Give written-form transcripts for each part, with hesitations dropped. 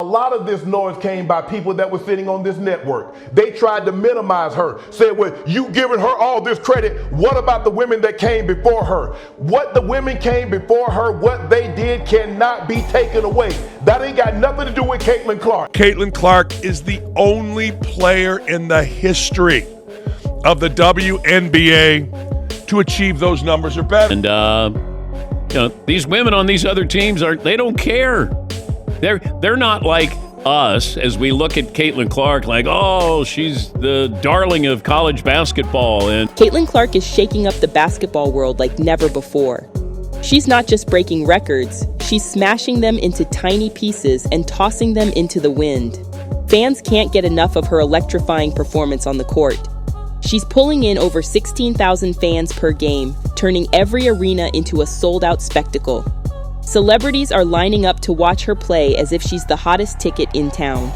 lot of this noise came by people that were sitting on this network. They tried to minimize her, said, well, you giving her all this credit. What about the women that came before her? What the women came before her, what they did cannot be taken away. That ain't got nothing to do with Caitlin Clark. Caitlin Clark is the only player in the history of the WNBA to achieve those numbers or better. And these women on these other teams they don't care. They're not like us as we look at Caitlin Clark like, oh, she's the darling of college basketball. And Caitlin Clark is shaking up the basketball world like never before. She's not just breaking records, she's smashing them into tiny pieces and tossing them into the wind. Fans can't get enough of her electrifying performance on the court. She's pulling in over 16,000 fans per game, turning every arena into a sold-out spectacle. Celebrities are lining up to watch her play as if she's the hottest ticket in town.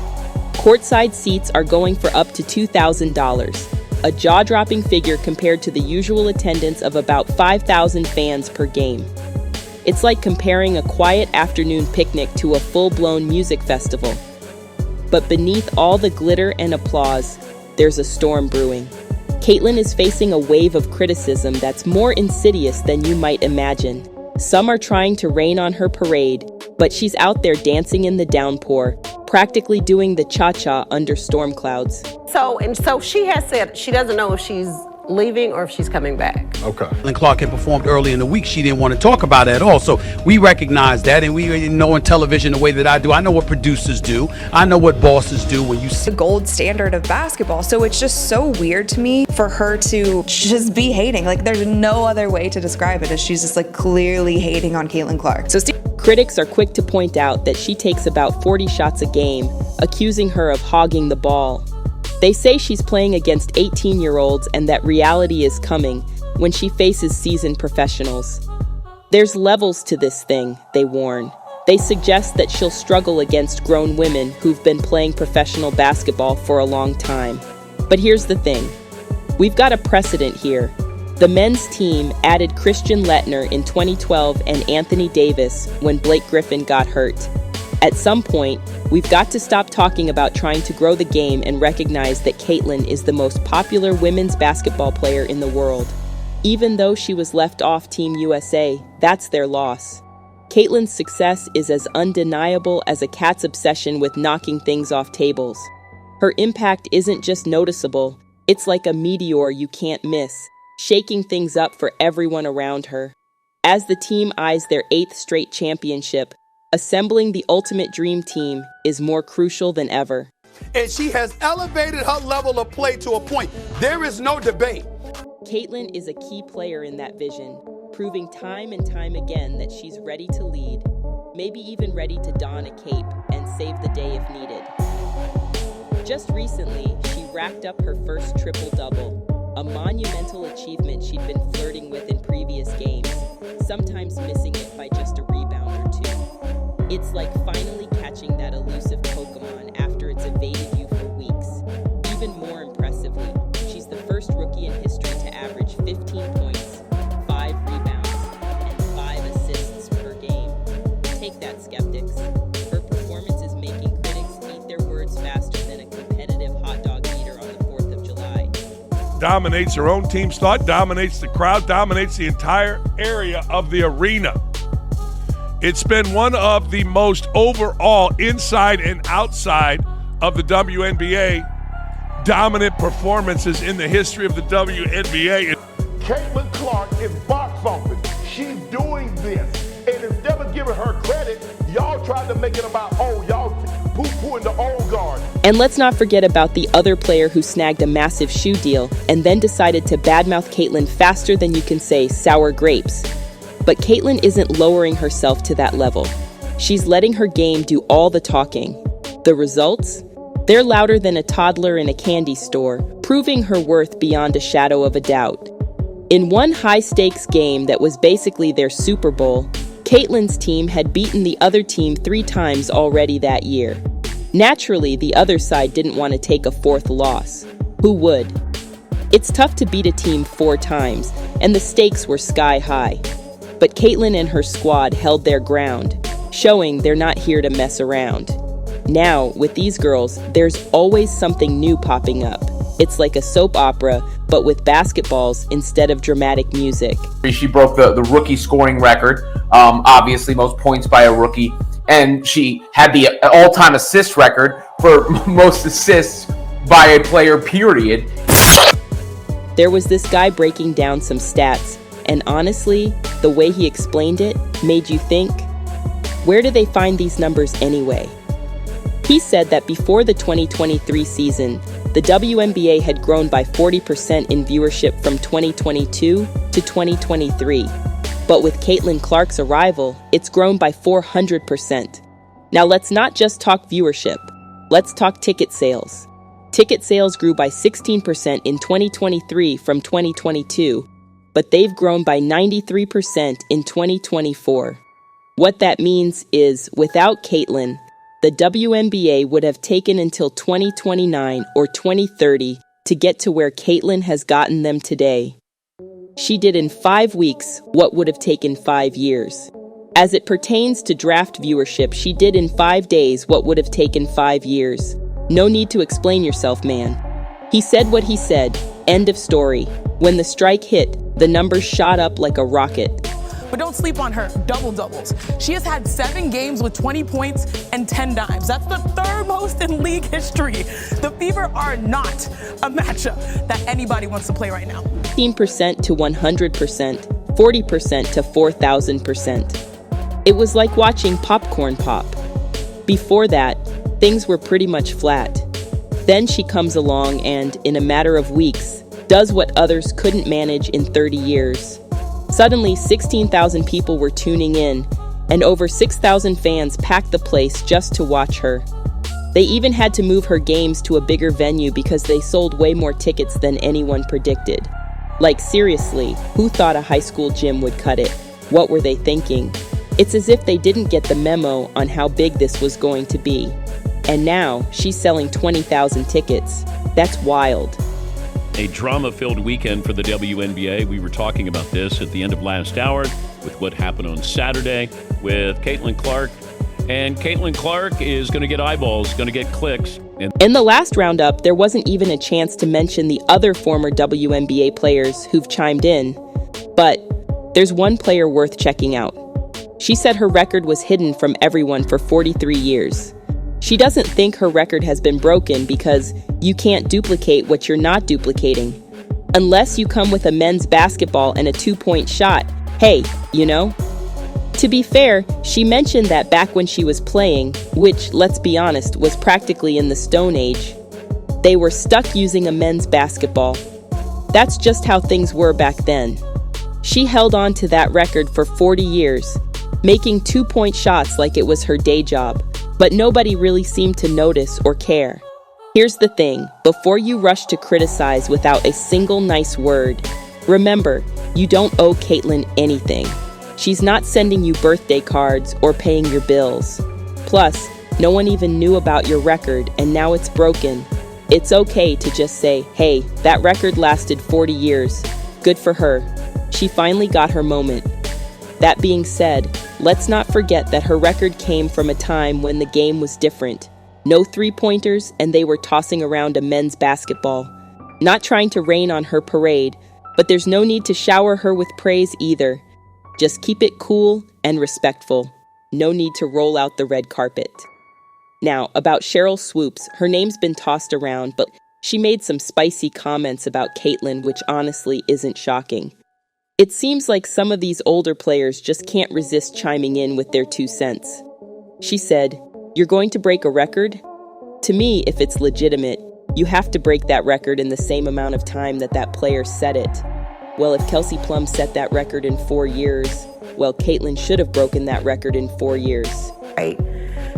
Courtside seats are going for up to $2,000, a jaw-dropping figure compared to the usual attendance of about 5,000 fans per game. It's like comparing a quiet afternoon picnic to a full-blown music festival. But beneath all the glitter and applause, there's a storm brewing. Caitlin is facing a wave of criticism that's more insidious than you might imagine. Some are trying to rain on her parade, but she's out there dancing in the downpour, practically doing the cha-cha under storm clouds. So she has said she doesn't know if she's leaving or if she's coming back. Okay. And Clark had performed early in the week. She didn't want to talk about it at all. So we recognize that, and we know in television the way that I do. I know what producers do. I know what bosses do when you see the gold standard of basketball. So it's just so weird to me for her to just be hating. Like, there's no other way to describe it as she's just like clearly hating on Caitlin Clark. So critics are quick to point out that she takes about 40 shots a game, accusing her of hogging the ball. They say she's playing against 18-year-olds and that reality is coming when she faces seasoned professionals. There's levels to this thing, they warn. They suggest that she'll struggle against grown women who've been playing professional basketball for a long time. But here's the thing. We've got a precedent here. The men's team added Christian Lettner in 2012 and Anthony Davis when Blake Griffin got hurt. At some point, we've got to stop talking about trying to grow the game and recognize that Caitlin is the most popular women's basketball player in the world. Even though she was left off Team USA, that's their loss. Caitlin's success is as undeniable as a cat's obsession with knocking things off tables. Her impact isn't just noticeable, it's like a meteor you can't miss, shaking things up for everyone around her. As the team eyes their 8th straight championship, assembling the ultimate dream team is more crucial than ever. and she has elevated her level of play to a point. There is no debate. Caitlin is a key player in that vision, proving time and time again that she's ready to lead, maybe even ready to don a cape and save the day if needed. Just recently, she racked up her first triple-double, a monumental achievement she'd been flirting with in previous games, sometimes missing it by just a rebound or two. It's like finally catching that elusive Pokemon after it's evaded you for weeks. Even more impressively, she's the first rookie in history to average 15 points, 5 rebounds, and 5 assists per game. Take that, skeptics. Her performance is making critics eat their words faster than a competitive hot dog eater on the 4th of July. Dominates her own team's thought, dominates the crowd, dominates the entire area of the arena. It's been one of the most overall inside and outside of the WNBA dominant performances in the history of the WNBA. Caitlin Clark is box office. She's doing this. And instead of giving her credit, y'all tried to make it about, y'all poo-pooing the old guard. And let's not forget about the other player who snagged a massive shoe deal and then decided to badmouth Caitlin faster than you can say sour grapes. But Caitlin isn't lowering herself to that level. She's letting her game do all the talking. The results? They're louder than a toddler in a candy store, proving her worth beyond a shadow of a doubt. In one high-stakes game that was basically their Super Bowl, Caitlin's team had beaten the other team 3 times already that year. Naturally, the other side didn't want to take a 4th loss. Who would? It's tough to beat a team 4 times, and the stakes were sky high. But Caitlin and her squad held their ground, showing they're not here to mess around. Now, with these girls, there's always something new popping up. It's like a soap opera, but with basketballs instead of dramatic music. She broke the rookie scoring record, obviously most points by a rookie, and she had the all-time assist record for most assists by a player, period. There was this guy breaking down some stats, and honestly, the way he explained it made you think, where do they find these numbers anyway? He said that before the 2023 season, the WNBA had grown by 40% in viewership from 2022 to 2023. But with Caitlin Clark's arrival, it's grown by 400%. Now let's not just talk viewership. Let's talk ticket sales. Ticket sales grew by 16% in 2023 from 2022, but they've grown by 93% in 2024. What that means is, without Caitlin, the WNBA would have taken until 2029 or 2030 to get to where Caitlin has gotten them today. She did in 5 weeks what would have taken 5 years. As it pertains to draft viewership, she did in 5 days what would have taken 5 years. No need to explain yourself, man. He said what he said. End of story. When the strike hit, the numbers shot up like a rocket. But don't sleep on her double-doubles. She has had 7 games with 20 points and 10 dimes. That's the 3rd most in league history. The Fever are not a matchup that anybody wants to play right now. 15% to 100%, 40% to 4,000%. It was like watching popcorn pop. Before that, things were pretty much flat. Then she comes along and, in a matter of weeks, does what others couldn't manage in 30 years. Suddenly, 16,000 people were tuning in, and over 6,000 fans packed the place just to watch her. They even had to move her games to a bigger venue because they sold way more tickets than anyone predicted. Like, seriously, who thought a high school gym would cut it? What were they thinking? It's as if they didn't get the memo on how big this was going to be. And now, she's selling 20,000 tickets. That's wild. A drama-filled weekend for the WNBA. We were talking about this at the end of last hour with what happened on Saturday with Caitlin Clark. And Caitlin Clark is going to get eyeballs, going to get clicks. And in the last roundup, there wasn't even a chance to mention the other former WNBA players who've chimed in. But there's one player worth checking out. She said her record was hidden from everyone for 43 years. She doesn't think her record has been broken because you can't duplicate what you're not duplicating. Unless you come with a men's basketball and a 2-point shot. Hey, you know? To be fair, she mentioned that back when she was playing, which, let's be honest, was practically in the Stone Age, they were stuck using a men's basketball. That's just how things were back then. She held on to that record for 40 years, making 2-point shots like it was her day job. But nobody really seemed to notice or care. Here's the thing, before you rush to criticize without a single nice word, remember, you don't owe Caitlin anything. She's not sending you birthday cards or paying your bills. Plus, no one even knew about your record and now it's broken. It's okay to just say, hey, that record lasted 40 years. Good for her. She finally got her moment. That being said, let's not forget that her record came from a time when the game was different. No 3-pointers, and they were tossing around a men's basketball. Not trying to rain on her parade, but there's no need to shower her with praise either. Just keep it cool and respectful. No need to roll out the red carpet. Now, about Cheryl Swoops, her name's been tossed around, but she made some spicy comments about Caitlin, which honestly isn't shocking. It seems like some of these older players just can't resist chiming in with their 2 cents. She said, "You're going to break a record? To me, if it's legitimate, you have to break that record in the same amount of time that player set it. Well, if Kelsey Plum set that record in 4 years, well, Caitlin should have broken that record in 4 years." Right.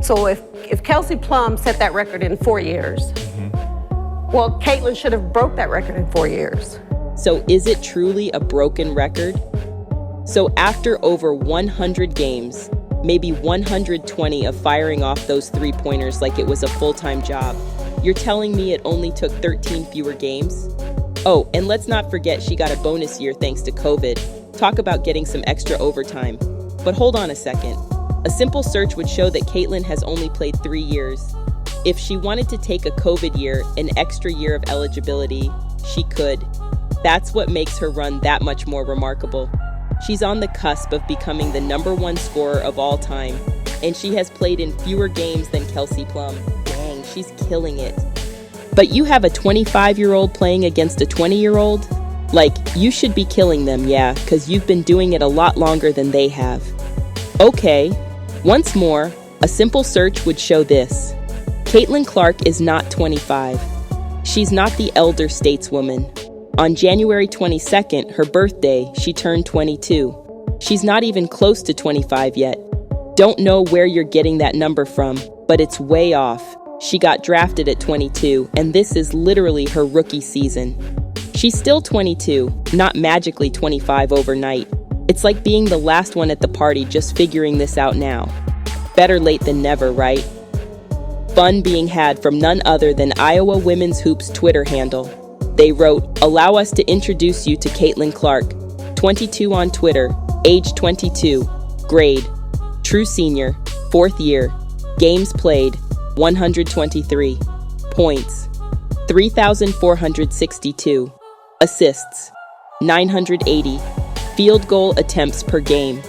So if Kelsey Plum set that record in 4 years, well, Caitlin should have broke that record in 4 years. So is it truly a broken record? So after over 100 games, maybe 120 of firing off those 3-pointers like it was a full-time job, you're telling me it only took 13 fewer games? Oh, and let's not forget she got a bonus year thanks to COVID. Talk about getting some extra overtime. But hold on a second. A simple search would show that Caitlyn has only played 3 years. If she wanted to take a COVID year, an extra year of eligibility, she could. That's what makes her run that much more remarkable. She's on the cusp of becoming the #1 scorer of all time, and she has played in fewer games than Kelsey Plum. Dang, she's killing it. But you have a 25-year-old playing against a 20-year-old? Like, you should be killing them, yeah, because you've been doing it a lot longer than they have. Okay, once more, a simple search would show this. Caitlin Clark is not 25. She's not the elder stateswoman. On January 22nd, her birthday, she turned 22. She's not even close to 25 yet. Don't know where you're getting that number from, but it's way off. She got drafted at 22, and this is literally her rookie season. She's still 22, not magically 25 overnight. It's like being the last one at the party just figuring this out now. Better late than never, right? Fun being had from none other than Iowa Women's Hoops Twitter handle. They wrote, "Allow us to introduce you to Caitlin Clark, 22 on Twitter, age 22, grade, true senior, 4th year, games played, 123, points, 3,462, assists, 980, field goal attempts per game,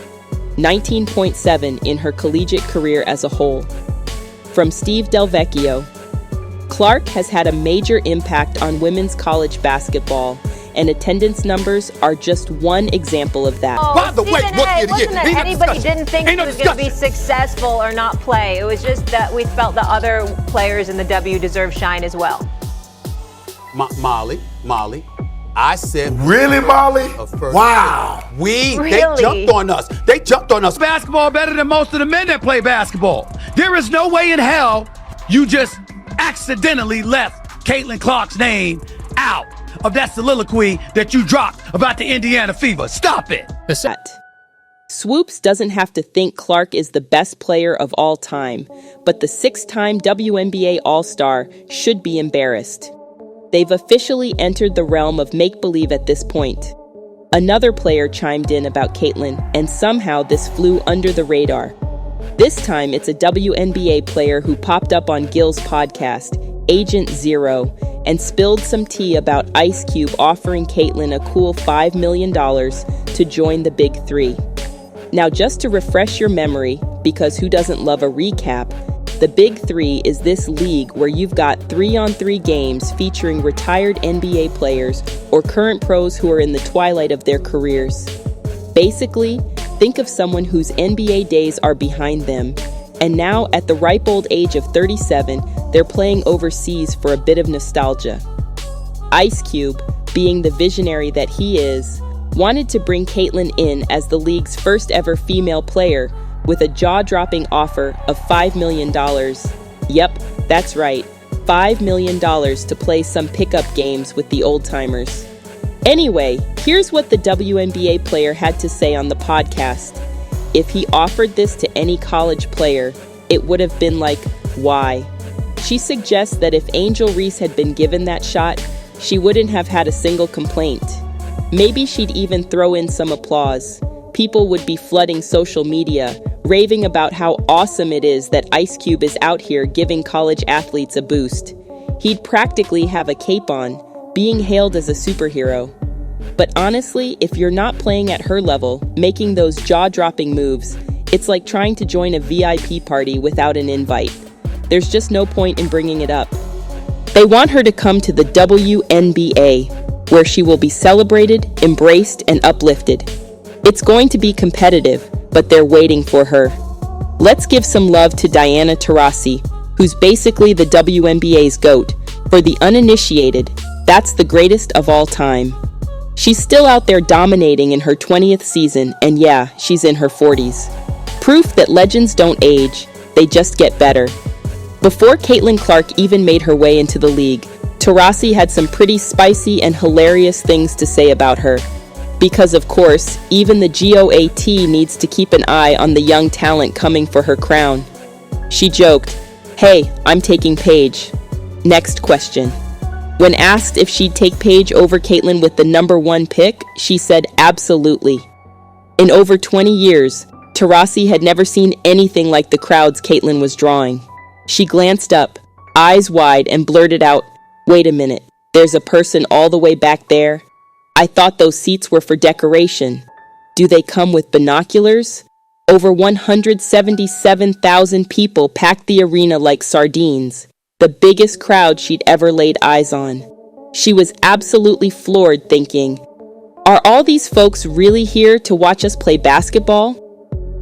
19.7 in her collegiate career as a whole." From Steve Del Vecchio, Clark has had a major impact on women's college basketball, and attendance numbers are just one example of that. By the way, it wasn't that anybody didn't think she was going to be successful or not play. It was just that we felt the other players in the W deserve shine as well. Molly, I said... Really, Molly? Wow. They Really? jumped on us. Basketball better than most of the men that play basketball. There is no way in hell you just accidentally left Caitlin Clark's name out of that soliloquy that you dropped about the Indiana Fever. Stop it. Swoops doesn't have to think Clark is the best player of all time, but the 6-time WNBA All-Star should be embarrassed. They've officially entered the realm of make-believe at this point. Another player chimed in about Caitlin, and somehow this flew under the radar. This time, it's a WNBA player who popped up on Gil's podcast, Agent Zero, and spilled some tea about Ice Cube offering Caitlin a cool $5 million to join the Big Three. Now, just to refresh your memory, because who doesn't love a recap, the Big Three is this league where you've got 3-on-3 games featuring retired NBA players or current pros who are in the twilight of their careers. Basically, think of someone whose NBA days are behind them, and now at the ripe old age of 37, they're playing overseas for a bit of nostalgia. Ice Cube, being the visionary that he is, wanted to bring Caitlin in as the league's first ever female player with a jaw-dropping offer of $5 million. Yep, that's right, $5 million to play some pickup games with the old-timers. Anyway, here's what the WNBA player had to say on the podcast. If he offered this to any college player, it would have been like, why? She suggests that if Angel Reese had been given that shot, she wouldn't have had a single complaint. Maybe she'd even throw in some applause. People would be flooding social media, raving about how awesome it is that Ice Cube is out here giving college athletes a boost. He'd practically have a cape on, being hailed as a superhero. But honestly, if you're not playing at her level, making those jaw-dropping moves, it's like trying to join a VIP party without an invite. There's just no point in bringing it up. They want her to come to the WNBA, where she will be celebrated, embraced, and uplifted. It's going to be competitive, but they're waiting for her. Let's give some love to Diana Taurasi, who's basically the WNBA's GOAT. For the uninitiated, that's the greatest of all time. She's still out there dominating in her 20th season, and yeah, she's in her 40s. Proof that legends don't age, they just get better. Before Caitlin Clark even made her way into the league, Taurasi had some pretty spicy and hilarious things to say about her. Because of course, even the GOAT needs to keep an eye on the young talent coming for her crown. She joked, "Hey, I'm taking Paige. Next question." When asked if she'd take Paige over Caitlin with the #1 pick, she said absolutely. In over 20 years, Taurasi had never seen anything like the crowds Caitlyn was drawing. She glanced up, eyes wide, and blurted out, "Wait a minute, there's a person all the way back there? I thought those seats were for decoration. Do they come with binoculars?" Over 177,000 people packed the arena like sardines, the biggest crowd she'd ever laid eyes on. She was absolutely floored, thinking, "Are all these folks really here to watch us play basketball?"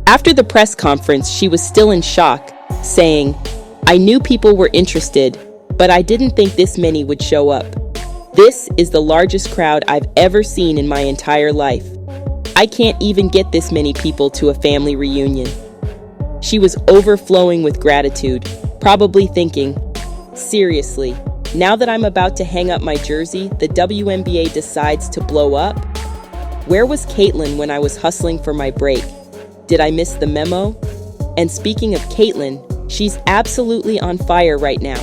After the press conference, she was still in shock, saying, "I knew people were interested, but I didn't think this many would show up. This is the largest crowd I've ever seen in my entire life. I can't even get this many people to a family reunion." She was overflowing with gratitude, probably thinking, "Seriously, now that I'm about to hang up my jersey, the WNBA decides to blow up? Where was Caitlyn when I was hustling for my break? Did I miss the memo?" And speaking of Caitlyn, she's absolutely on fire right now.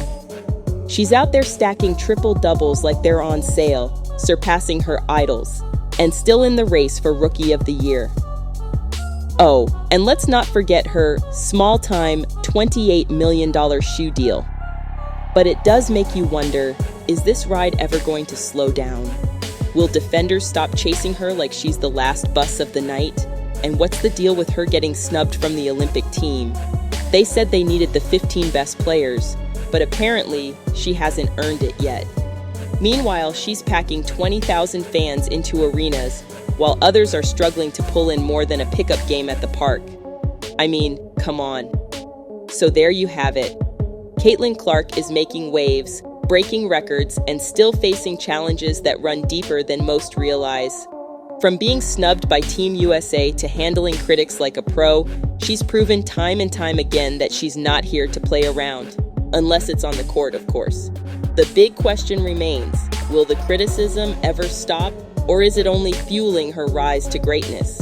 She's out there stacking triple doubles like they're on sale, surpassing her idols, and still in the race for Rookie of the Year. Oh, and let's not forget her small-time $28 million shoe deal. But it does make you wonder, is this ride ever going to slow down? Will defenders stop chasing her like she's the last bus of the night? And what's the deal with her getting snubbed from the Olympic team? They said they needed the 15 best players, but apparently she hasn't earned it yet. Meanwhile, she's packing 20,000 fans into arenas, while others are struggling to pull in more than a pickup game at the park. I mean, come on. So there you have it. Caitlyn Clark is making waves, breaking records, and still facing challenges that run deeper than most realize. From being snubbed by Team USA to handling critics like a pro, she's proven time and time again that she's not here to play around. Unless it's on the court, of course. The big question remains, will the criticism ever stop, or is it only fueling her rise to greatness?